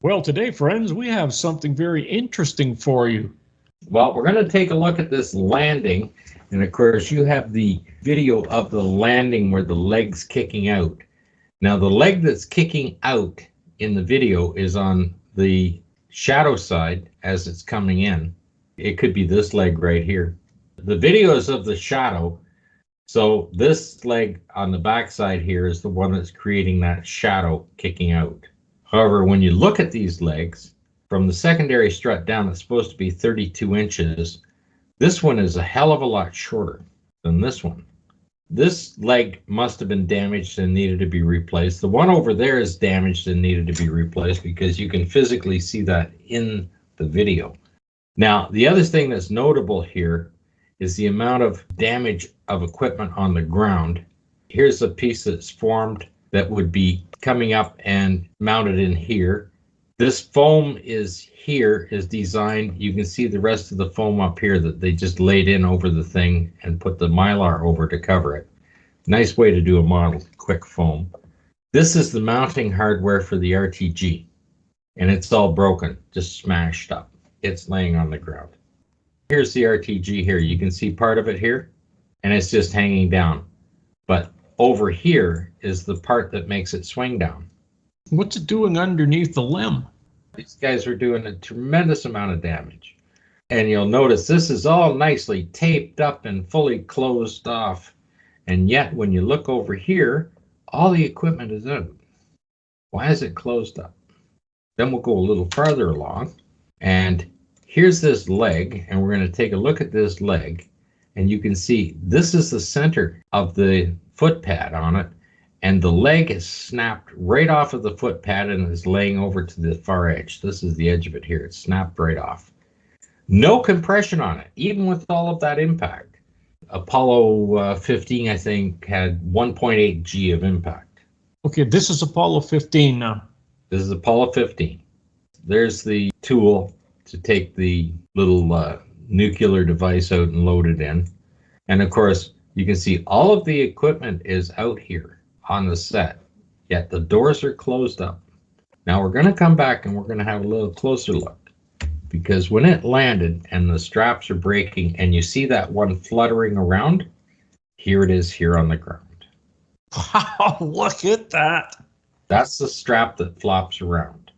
Well, today, friends, we have something very interesting for you. Well, we're going to take a look at this landing. And of course, you have the video of the landing where the leg's kicking out. Now, the leg that's kicking out in the video is on the shadow side as it's coming in. It could be this leg right here. The video is of the shadow. So this leg on the back side here is the one that's creating that shadow kicking out. However, when you look at these legs, from the secondary strut down, it's supposed to be 32 inches. This one is a hell of a lot shorter than this one. This leg must have been damaged and needed to be replaced. The one over there is damaged and needed to be replaced because you can physically see that in the video. Now, the other thing that's notable here is the amount of damage of equipment on the ground. Here's a piece that's formed that would be coming up and mounted in here. This foam is designed. You can see the rest of the foam up here that they just laid in over the thing and put the Mylar over to cover it. Nice way to do a model, quick foam. This is the mounting hardware for the RTG, and it's all broken, just smashed up. It's laying on the ground. Here's the RTG here. You can see part of it here, and it's just hanging down. But over here is the part that makes it swing down. What's it doing underneath the limb? These guys are doing a tremendous amount of damage. And you'll notice this is all nicely taped up and fully closed off. And yet when you look over here, all the equipment is out. Why is it closed up? Then we'll go a little farther along. And here's this leg, and we're going to take a look at this leg. And you can see this is the center of the foot pad on it. And the leg is snapped right off of the foot pad and is laying over to the far edge. This is the edge of it here. It's snapped right off. No compression on it, even with all of that impact. Apollo 15, I think, had 1.8 G of impact. Okay, this is Apollo 15 now. This is Apollo 15. There's the tool to take the little nuclear device out and load it in. And of course, you can see all of the equipment is out here on the set, yet the doors are closed up. Now we're going to come back and we're going to have a little closer look, because when it landed and the straps are breaking and you see that one fluttering around, here it is here on the ground. Wow, look at that. That's the strap that flops around.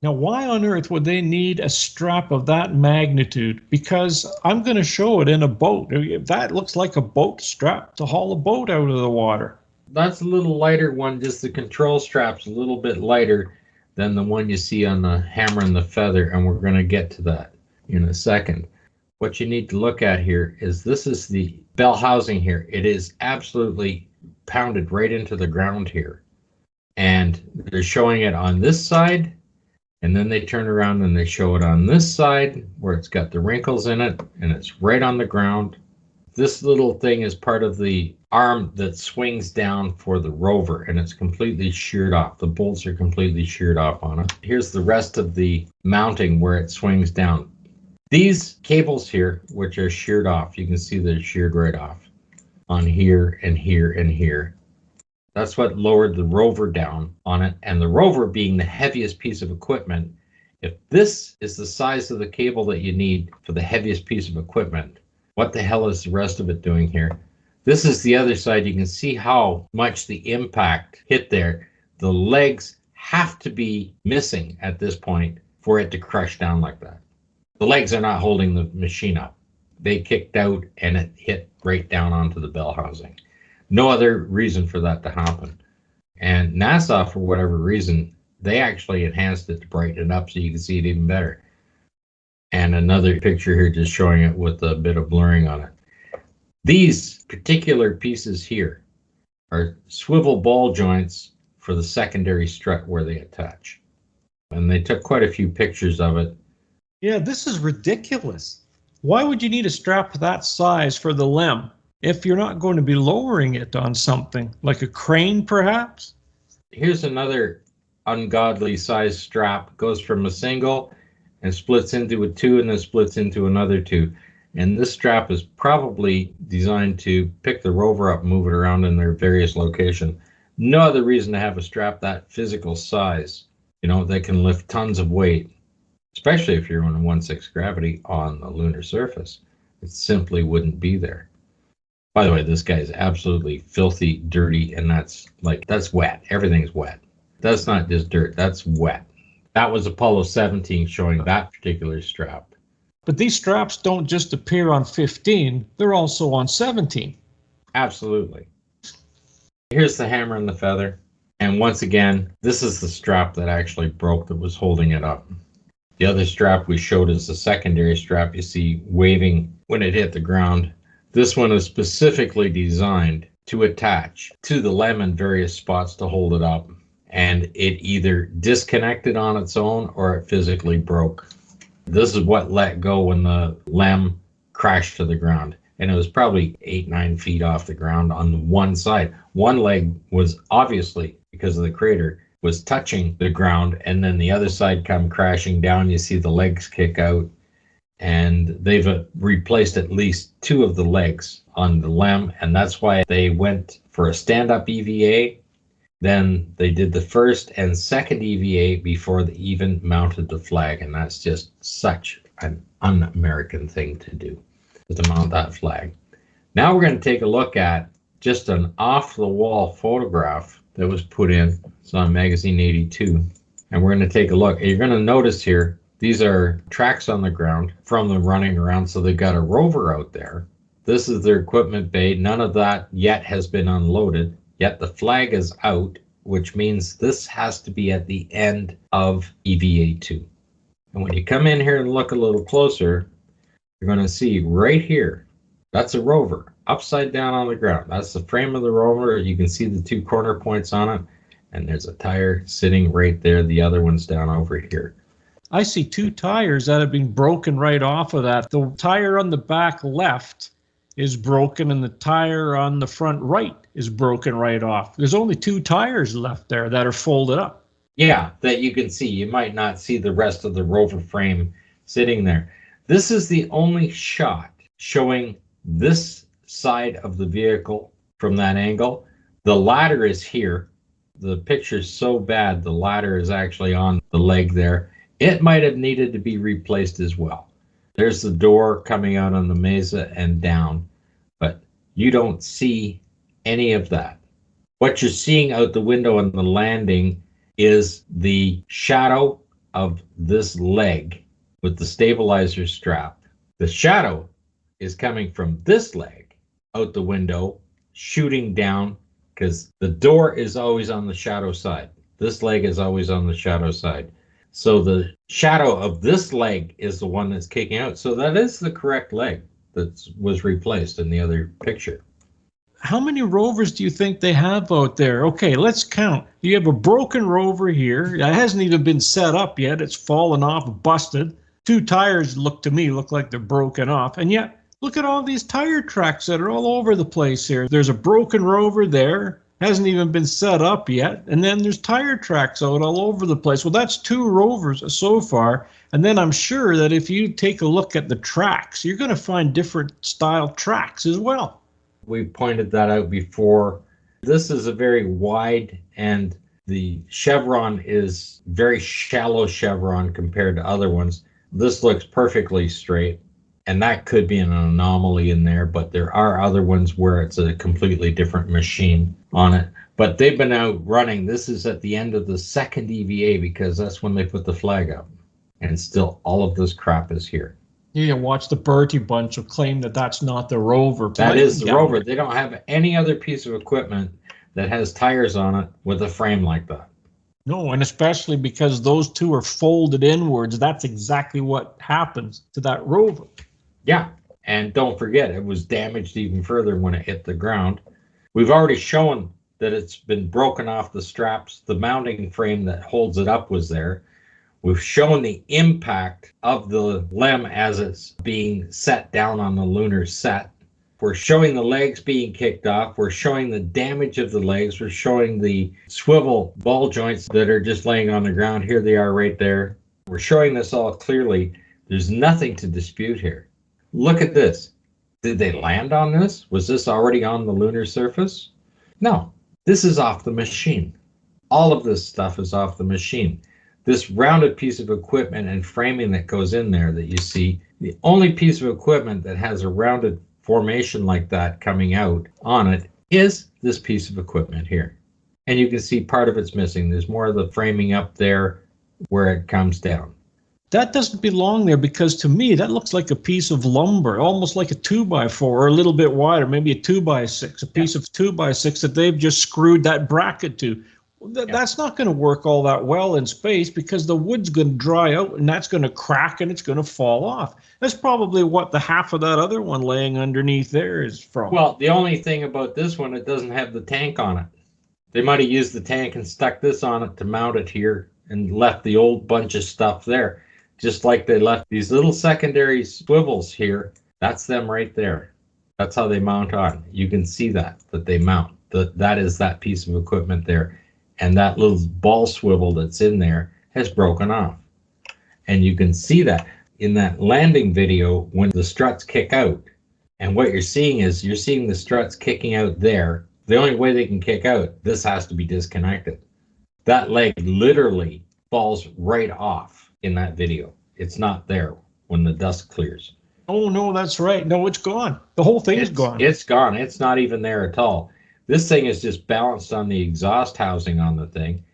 Now, why on earth would they need a strap of that magnitude? Because I'm going to show it in a boat. That looks like a boat strap to haul a boat out of the water. That's a little lighter one, just the control strap's a little bit lighter than the one you see on the hammer and the feather, and we're going to get to that in a second. What you need to look at here is this is the bell housing here. It is absolutely pounded right into the ground here. And they're showing it on this side, and then they turn around and they show it on this side where it's got the wrinkles in it, and it's right on the ground. This little thing is part of the arm that swings down for the Rover, and it's completely sheared off. The bolts are completely sheared off on it. Here's the rest of the mounting where it swings down. These cables here, which are sheared off, you can see they're sheared right off on here and here and here. That's what lowered the Rover down on it. And the Rover being the heaviest piece of equipment, if this is the size of the cable that you need for the heaviest piece of equipment, what the hell is the rest of it doing here? This is the other side. You can see how much the impact hit there. The legs have to be missing at this point for it to crush down like that. The legs are not holding the machine up. They kicked out and it hit right down onto the bell housing. No other reason for that to happen. And NASA, for whatever reason, they actually enhanced it to brighten it up so you can see it even better. And another picture here just showing it with a bit of blurring on it. These particular pieces here are swivel ball joints for the secondary strut where they attach. And they took quite a few pictures of it. Yeah, this is ridiculous. Why would you need a strap that size for the limb if you're not going to be lowering it on something, like a crane perhaps? Here's another ungodly size strap. Goes from a single and splits into a two and then splits into another two. And this strap is probably designed to pick the Rover up, move it around in their various locations. No other reason to have a strap that physical size that can lift tons of weight, especially if you're on 1/6 gravity on the lunar surface. It simply wouldn't be there. By the way, this guy is absolutely filthy, dirty, and that's wet. Everything's wet. That's not just dirt, that's wet. That was Apollo 17 showing that particular strap. But these straps don't just appear on 15, they're also on 17. Absolutely. Here's the hammer and the feather. And once again, this is the strap that actually broke that was holding it up. The other strap we showed is the secondary strap you see waving when it hit the ground. This one is specifically designed to attach to the LEM in various spots to hold it up. And it either disconnected on its own or it physically broke. This is what let go when the LEM crashed to the ground. And it was probably 8-9 feet off the ground on the one side. One leg was obviously, because of the crater, was touching the ground, and then the other side come crashing down. You see the legs kick out, and they've replaced at least 2 of the legs on the LEM, and that's why they went for a stand-up EVA. Then they did the first and second EVA before they even mounted the flag, and that's just such an un-American thing to do, to mount that flag. Now we're going to take a look at just an off-the-wall photograph that was put in. It's on Magazine 82, and we're going to take a look. You're going to notice here, these are tracks on the ground from them running around, so they've got a rover out there. This is their equipment bay. None of that yet has been unloaded. Yet the flag is out, which means this has to be at the end of EVA 2. And when you come in here and look a little closer, you're going to see right here, that's a rover, upside down on the ground. That's the frame of the rover. You can see the 2 corner points on it, and there's a tire sitting right there. The other one's down over here. I see 2 tires that have been broken right off of that. The tire on the back left is broken, and the tire on the front right is broken right off. There's only 2 tires left there that are folded up. Yeah, that you can see. You might not see the rest of the rover frame sitting there. This is the only shot showing this side of the vehicle from that angle. The ladder is here. The picture's so bad, the ladder is actually on the leg there. It might have needed to be replaced as well. There's the door coming out on the mesa and down, but you don't see any of that. What you're seeing out the window on the landing is the shadow of this leg with the stabilizer strap. The shadow is coming from this leg out the window, shooting down, because the door is always on the shadow side. This leg is always on the shadow side. So the shadow of this leg is the one that's kicking out. So that is the correct leg that was replaced in the other picture. How many rovers do you think they have out there? Okay, let's count. You have a broken rover here. It hasn't even been set up yet. It's fallen off, busted. 2 tires look like they're broken off. And yet, look at all these tire tracks that are all over the place here. There's a broken rover there. Hasn't even been set up yet. And then there's tire tracks out all over the place. Well, that's 2 rovers so far. And then I'm sure that if you take a look at the tracks, you're going to find different style tracks as well. We pointed that out before. This is a very wide, and the chevron is very shallow chevron compared to other ones. This looks perfectly straight, and that could be an anomaly in there, but there are other ones where it's a completely different machine on it. But they've been out running. This is at the end of the second EVA, because that's when they put the flag up. And still all of this crap is here. Yeah, watch the Bertie bunch will claim that that's not the rover. That is the rover. They don't have any other piece of equipment that has tires on it with a frame like that. No, and especially because those 2 are folded inwards. That's exactly what happens to that rover. Yeah, and don't forget, it was damaged even further when it hit the ground. We've already shown that it's been broken off the straps. The mounting frame that holds it up was there. We've shown the impact of the LEM as it's being set down on the lunar set. We're showing the legs being kicked off. We're showing the damage of the legs. We're showing the swivel ball joints that are just laying on the ground. Here they are right there. We're showing this all clearly. There's nothing to dispute here. Look at this. Did they land on this? Was this already on the lunar surface? No, this is off the machine. All of this stuff is off the machine. This rounded piece of equipment and framing that goes in there that you see, the only piece of equipment that has a rounded formation like that coming out on it is this piece of equipment here. And you can see part of it's missing. There's more of the framing up there where it comes down. That doesn't belong there, because to me that looks like a piece of lumber, almost like a 2x4 or a little bit wider, maybe a 2x6, a piece of 2x6 that they've just screwed that bracket to. That's not going to work all that well in space, because the wood's going to dry out and that's going to crack and it's going to fall off. That's probably what the half of that other one laying underneath there is from. Well, the only thing about this one, it doesn't have the tank on it. They might have used the tank and stuck this on it to mount it here and left the old bunch of stuff there. Just like they left these little secondary swivels here. That's them right there. That's how they mount on. You can see that they mount. That is that piece of equipment there. And that little ball swivel that's in there has broken off. And you can see that in that landing video when the struts kick out. And what you're seeing is you're seeing the struts kicking out there. The only way they can kick out, this has to be disconnected. That leg literally falls right off in that video. It's not there when the dust clears. Oh, no, that's right. No, it's gone. The whole thing is gone. It's gone. It's not even there at all. This thing is just balanced on the exhaust housing on the thing.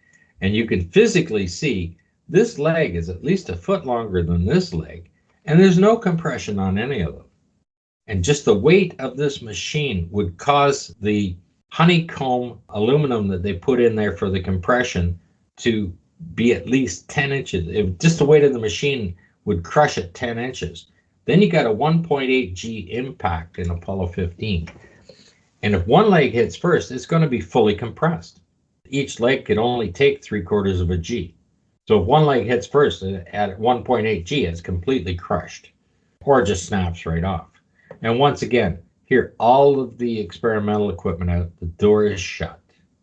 And you can physically see this leg is at least a foot longer than this leg. And there's no compression on any of them. And just the weight of this machine would cause the honeycomb aluminum that they put in there for the compression to be at least 10 inches. Just the weight of the machine would crush it 10 inches. Then you got a 1.8 G impact in Apollo 15. And if one leg hits first, it's going to be fully compressed. Each leg could only take 3/4 of a G. So if one leg hits first at 1.8 G, it's completely crushed or it just snaps right off. And once again, here, all of the experimental equipment out, the door is shut.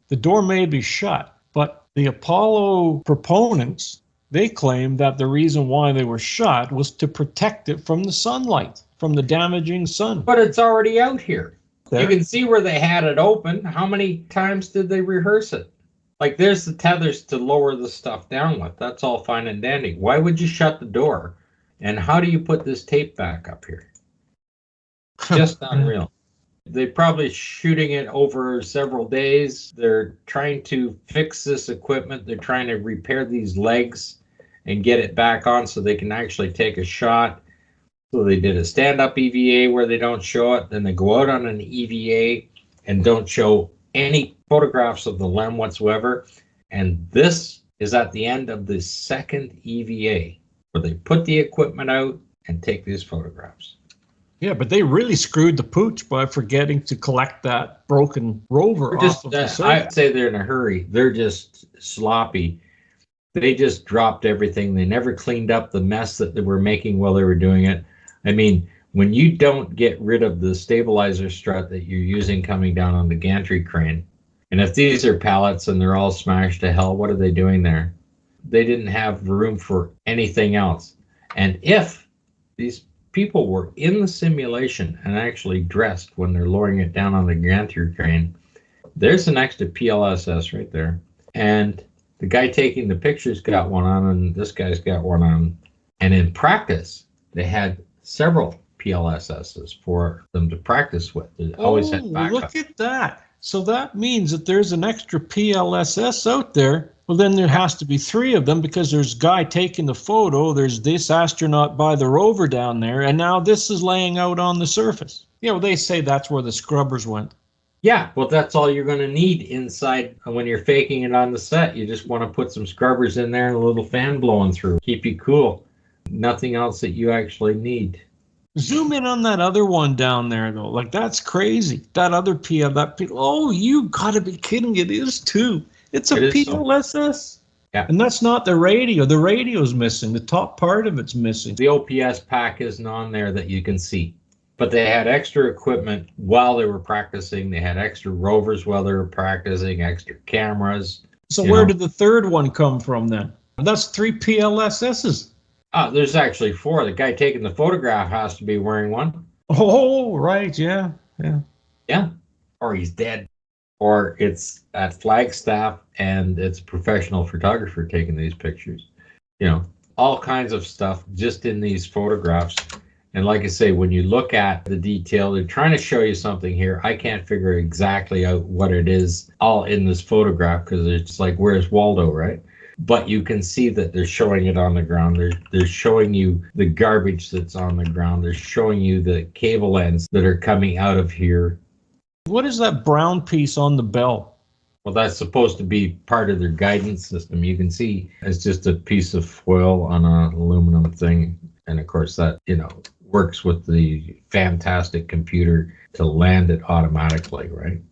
The door may be shut, but the Apollo proponents, they claim that the reason why they were shut was to protect it from the sunlight, from the damaging sun. But it's already out here. There. You can see where they had it open. How many times did they rehearse it? Like, there's the tethers to lower the stuff down with. That's all fine and dandy. Why would you shut the door? And how do you put this tape back up here? Just unreal. They're probably shooting it over several days. They're trying to fix this equipment. They're trying to repair these legs and get it back on so they can actually take a shot. So they did a stand-up EVA where they don't show it. Then they go out on an EVA and don't show any photographs of the LEM whatsoever. And this is at the end of the second EVA where they put the equipment out and take these photographs. Yeah, but they really screwed the pooch by forgetting to collect that broken rover off of the surface. I'd say they're in a hurry. They're just sloppy. They just dropped everything. They never cleaned up the mess that they were making while they were doing it. I mean, when you don't get rid of the stabilizer strut that you're using coming down on the gantry crane, and if these are pallets and they're all smashed to hell, what are they doing there? They didn't have room for anything else. And if these people were in the simulation and actually dressed when they're lowering it down on the gantry crane, there's an extra PLSS right there. And the guy taking the pictures got one on, and this guy's got one on. And in practice, they had several PLSSs for them to practice with. They always had backup. Look at that. So that means that there's an extra PLSS out there. Well, then there has to be 3 of them, because there's guy taking the photo, there's this astronaut by the rover down there, and now this is laying out on the surface. You know, they say that's where the scrubbers went. Yeah, well, that's all you're going to need inside when you're faking it on the set. You just want to put some scrubbers in there and a little fan blowing through. Keep you cool. Nothing else that you actually need. Zoom in on that other one down there, though. Like, that's crazy. That other oh, you got to be kidding. It is, too. It's a PLSS. Yeah. And that's not the radio. The radio's missing. The top part of it's missing. The OPS pack isn't on there that you can see. But they had extra equipment while they were practicing. They had extra rovers while they were practicing, extra cameras. So where did the third one come from then? That's 3 PLSSs. There's actually 4. The guy taking the photograph has to be wearing one. Oh, right. Yeah. Yeah. Or he's dead. Or it's at Flagstaff and it's a professional photographer taking these pictures. you know, all kinds of stuff just in these photographs. And like I say, when you look at the detail, they're trying to show you something here. I can't figure exactly out what it is all in this photograph because it's like, where's Waldo, right? But you can see that they're showing it on the ground. They're showing you the garbage that's on the ground. They're showing you the cable ends that are coming out of here. What is that brown piece on the bell? Well, that's supposed to be part of their guidance system. You can see it's just a piece of foil on an aluminum thing. And of course that, you know, works with the fantastic computer to land it automatically, right?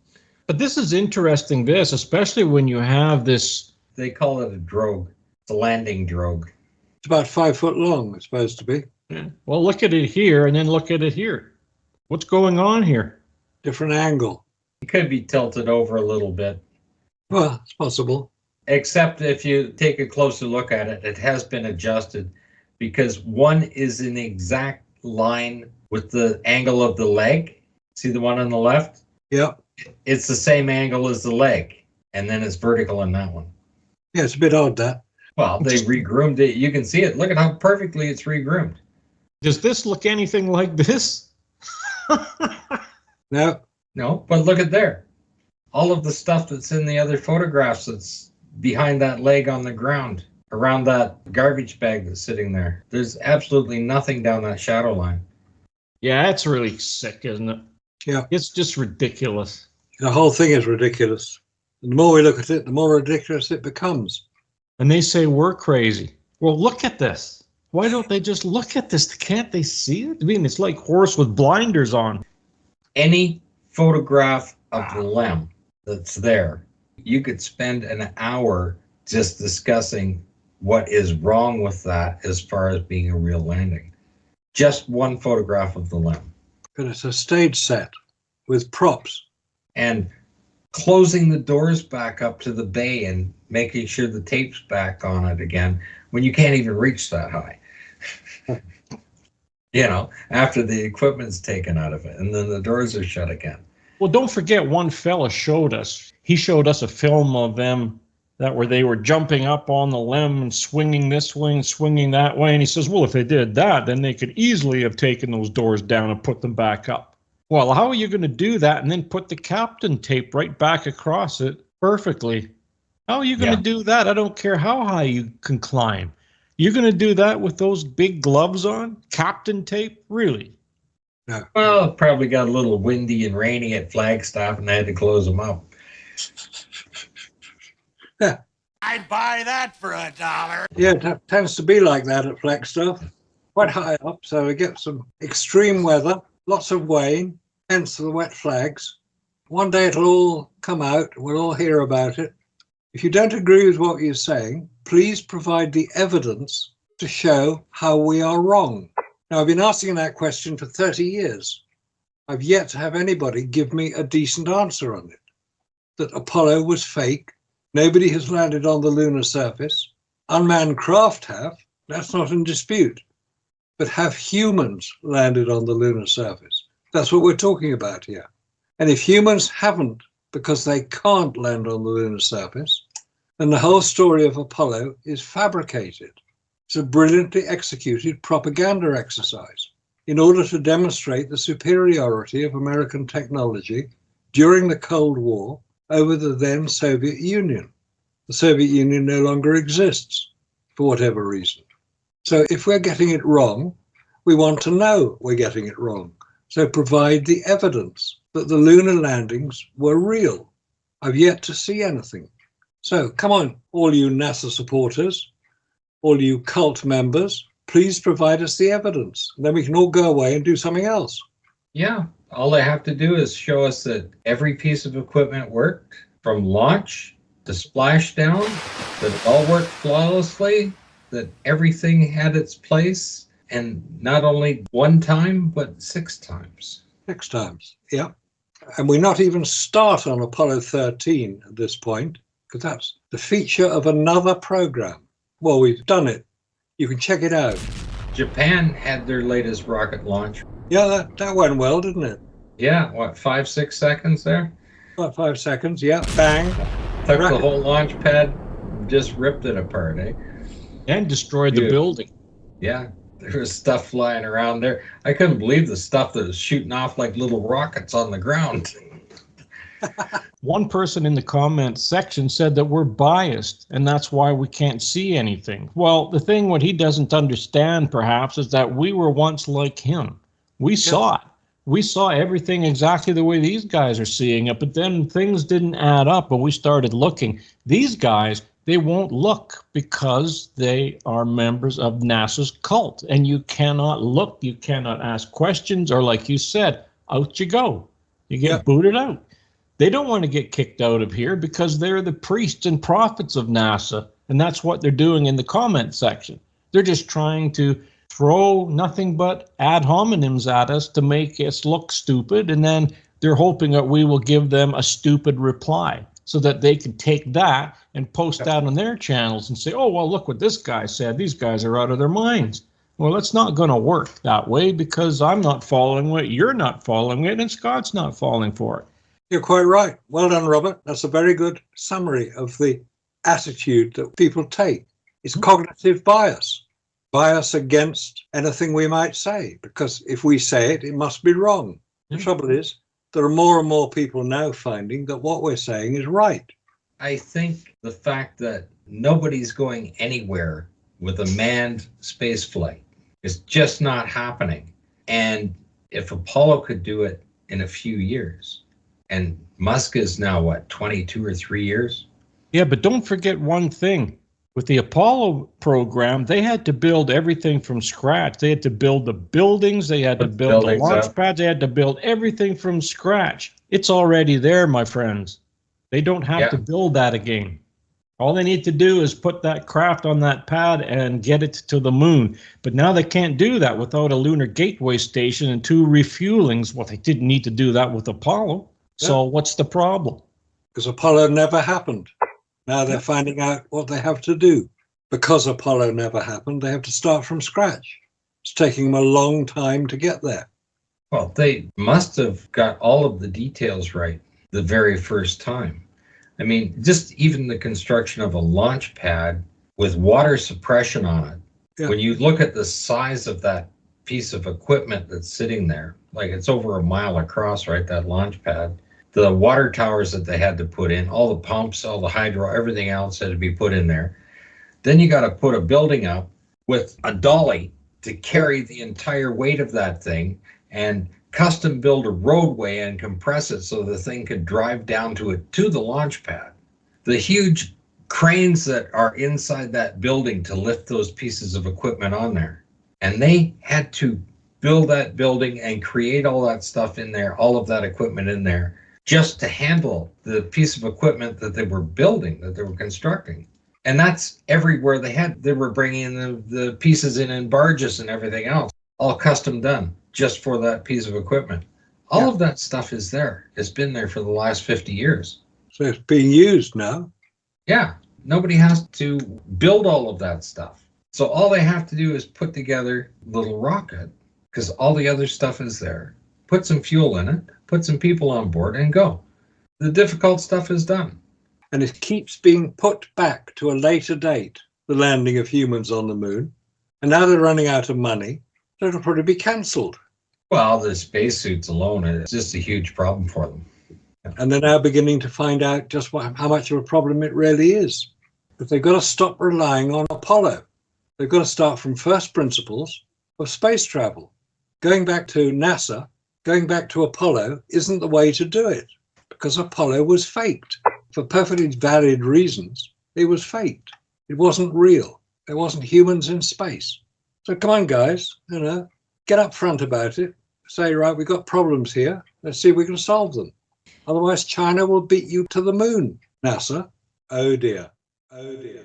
But this is interesting, especially when you have this. They call it a drogue. It's a landing drogue. It's about 5 foot long, it's supposed to be. Yeah. Well, look at it here and then look at it here. What's going on here? Different angle. It could be tilted over a little bit. Well, it's possible. Except if you take a closer look at it, it has been adjusted because one is in the exact line with the angle of the leg. See the one on the left? Yep. It's the same angle as the leg, and then it's vertical in that one. Yeah, it's a bit odd, that. Well, they regroomed it. You can see it. Look at how perfectly it's regroomed. Does this look anything like this? No. No, but look at there. All of the stuff that's in the other photographs that's behind that leg on the ground, around that garbage bag that's sitting there. There's absolutely nothing down that shadow line. Yeah, that's really sick, isn't it? Yeah. It's just ridiculous. The whole thing is ridiculous. The more we look at it, the more ridiculous it becomes. And they say we're crazy. Well, look at this. Why don't they just look at this? Can't they see it? I mean, it's like horse with blinders on. Any photograph of the LEM that's there, you could spend an hour just discussing what is wrong with that as far as being a real landing. Just one photograph of the LEM. But it's a stage set with props. And closing the doors back up to the bay and making sure the tape's back on it again when you can't even reach that high. You know, after the equipment's taken out of it and then the doors are shut again. Well, don't forget, one fella showed us. He showed us a film of them where they were jumping up on the LEM and swinging this way and swinging that way. And he says, well, if they did that, then they could easily have taken those doors down and put them back up. Well, how are you going to do that and then put the captain tape right back across it perfectly? How are you going to do that? I don't care how high you can climb. You're going to do that with those big gloves on? Captain tape? Really? No. Well, it probably got a little windy and rainy at Flagstaff and they had to close them up. Yeah. I'd buy that for $1. Yeah, it tends to be like that at Flagstaff. Quite high up, so we get some extreme weather, lots of rain, hence the wet flags. One day it'll all come out, we'll all hear about it. If you don't agree with what you're saying, please provide the evidence to show how we are wrong. Now, I've been asking that question for 30 years. I've yet to have anybody give me a decent answer on it. That Apollo was fake. Nobody has landed on the lunar surface. Unmanned craft have. That's not in dispute. But have humans landed on the lunar surface? That's what we're talking about here. And if humans haven't, because they can't land on the lunar surface, then the whole story of Apollo is fabricated. It's a brilliantly executed propaganda exercise in order to demonstrate the superiority of American technology during the Cold War over the then Soviet Union. The Soviet Union no longer exists for whatever reason. So if we're getting it wrong, we want to know we're getting it wrong. So provide the evidence that the lunar landings were real. I've yet to see anything. So come on, all you NASA supporters, all you cult members, please provide us the evidence. And then we can all go away and do something else. Yeah, all they have to do is show us that every piece of equipment worked from launch to splashdown, that it all worked flawlessly, that everything had its place, and not only one time, but 6 times. 6 times, yeah. And we not even start on Apollo 13 at this point, because that's the feature of another program. Well, we've done it. You can check it out. Japan had their latest rocket launch. Yeah, that went well, didn't it? Yeah, what, 5-6 seconds there? About 5 seconds, yeah, bang. Took the whole launch pad, just ripped it apart, eh? And destroyed the Yeah. building. Yeah, there was stuff flying around there. I couldn't believe the stuff that was shooting off like little rockets on the ground. One person in the comments section said that we're biased and that's why we can't see anything. Well, the thing what he doesn't understand perhaps is that we were once like him. We saw it. We saw everything exactly the way these guys are seeing it, but then things didn't add up and we started looking. These guys, they won't look because they are members of NASA's cult, and you cannot look, you cannot ask questions, or like you said, out you go. You get booted out. They don't want to get kicked out of here because they're the priests and prophets of NASA, and that's what they're doing in the comment section. They're just trying to throw nothing but ad hominems at us to make us look stupid, and then they're hoping that we will give them a stupid reply so that they can take that and post that on their channels and say, oh, well, look what this guy said. These guys are out of their minds. Well, it's not going to work that way because I'm not following it, you're not following it, and Scott's not falling for it. You're quite right. Well done, Robert. That's a very good summary of the attitude that people take. It's cognitive bias. Bias against anything we might say, because if we say it, it must be wrong. The trouble is, there are more and more people now finding that what we're saying is right. I think the fact that nobody's going anywhere with a manned space flight is just not happening. And if Apollo could do it in a few years, and Musk is now, what, 22 or 3 years? Yeah, but don't forget one thing. With the Apollo program, they had to build everything from scratch. They had to build the buildings. They had to build the launch pads. They had to build everything from scratch. It's already there, my friends. They don't have to build that again. All they need to do is put that craft on that pad and get it to the moon. But now they can't do that without a lunar gateway station and 2 refuelings. Well, they didn't need to do that with Apollo. So what's the problem? Because Apollo never happened. Now they're finding out what they have to do. Because Apollo never happened, they have to start from scratch. It's taking them a long time to get there. Well, they must have got all of the details right the very first time. I mean, just even the construction of a launch pad with water suppression on it. Yeah. When you look at the size of that piece of equipment that's sitting there, like it's over a mile across, right, that launch pad. The water towers that they had to put in, all the pumps, all the hydro, everything else had to be put in there. Then you got to put a building up with a dolly to carry the entire weight of that thing and custom build a roadway and compress it so the thing could drive down to it to the launch pad. The huge cranes that are inside that building to lift those pieces of equipment on there. And they had to build that building and create all that stuff in there, all of that equipment in there, just to handle the piece of equipment that they were building, that they were constructing. And that's everywhere they were bringing the pieces in barges and everything else, all custom done just for that piece of equipment. All of that stuff is there. It's been there for the last 50 years. So it's being used now. Yeah, nobody has to build all of that stuff. So all they have to do is put together a little rocket, because all the other stuff is there. Put some fuel in it, put some people on board, and go. The difficult stuff is done. And it keeps being put back to a later date, the landing of humans on the moon. And now they're running out of money, so it'll probably be cancelled. Well, the spacesuits alone is just a huge problem for them. And they're now beginning to find out just how much of a problem it really is. But they've got to stop relying on Apollo. They've got to start from first principles of space travel. Going back to NASA, going back to Apollo isn't the way to do it, because Apollo was faked. For perfectly valid reasons, it was faked. It wasn't real. There wasn't humans in space. So come on, guys, get up front about it. Say, right, we've got problems here. Let's see if we can solve them. Otherwise, China will beat you to the moon, NASA. Oh dear. Oh dear.